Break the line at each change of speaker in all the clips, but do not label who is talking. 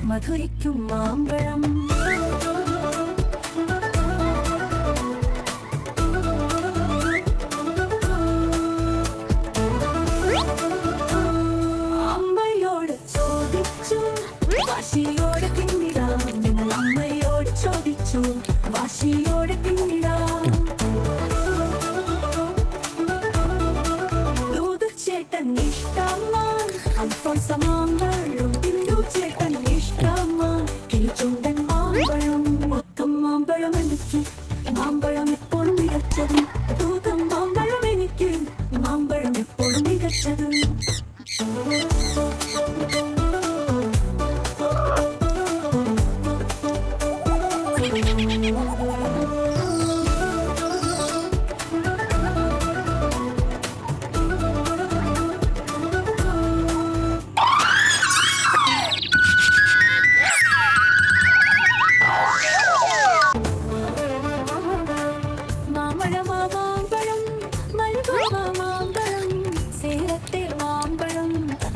മധുരിക്കും മാമ്പഴം. അമ്മയോട് ചോദിച്ചു വാശിയോടെ പിന്നിടാം, നിങ്ങൾ അമ്മയോട് ചോദിച്ചു വാശിയോടെ പിന്നിടാം. ചേട്ടൻ ഇഷ്ടമാ അൽഫോൻസ മാമ്പഴം, ബിന്ദു ചേട്ടൻ ഇഷ്ടമാ കിളിച്ചുണ്ടൻ മാമ്പഴം. മൊത്തം മാമ്പഴം എനിക്ക്, മാമ്പഴം എപ്പോഴും മികച്ചത്. ദൂതം മാമ്പഴം എനിക്ക്, മാമ്പഴം എപ്പോഴും മികച്ചത്.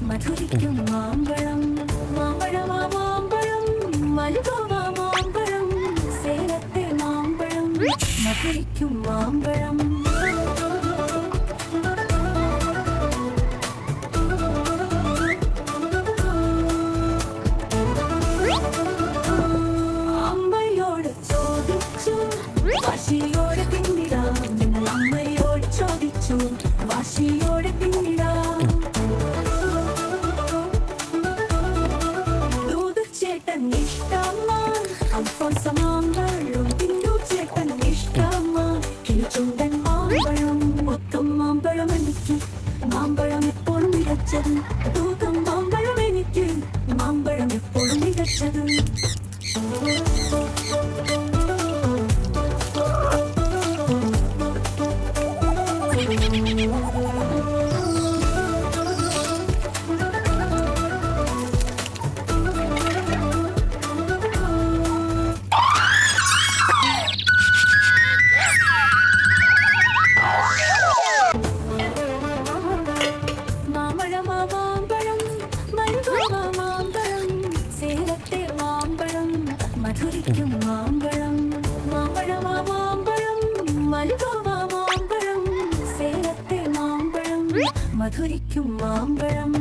മധുരിക്കും മാമ്പഴം, മാമ്പഴമാ മാമ്പഴം, മൽഗോവാ മാമ്പഴം, സേലത്തെ മാമ്പഴം, മധുരിക്കും മാമ്പഴം. അമ്മയോട് ചോദിച്ചു വാശിയോടെ പിന്നിടാം, നിങ്ങൾ അമ്മയോട് ചോദിച്ചു വാശിയോടെ പിന്നിടാം. ഇഷ്ടമാ അൽഫോൻസ മാമ്പഴം, ബിന്ദു ചേട്ടൻ ഇഷ്ടമാ കിളിച്ചുണ്ടൻ മാമ്പഴം. മൊത്തം മാമ്പഴം എനിക്ക്, മാമ്പഴം എപ്പോഴും മികച്ചത്. ദൂതം മാമ്പഴം എനിക്ക്, മാമ്പഴം എപ്പോഴും മികച്ചത്. മധുരിക്കും മാമ്പഴം, മാമ്പഴമാ മാമ്പഴം, മൽഗോവാ മാമ്പഴം, സേലത്തെ മാമ്പഴം, മധുരിക്കും മാമ്പഴം.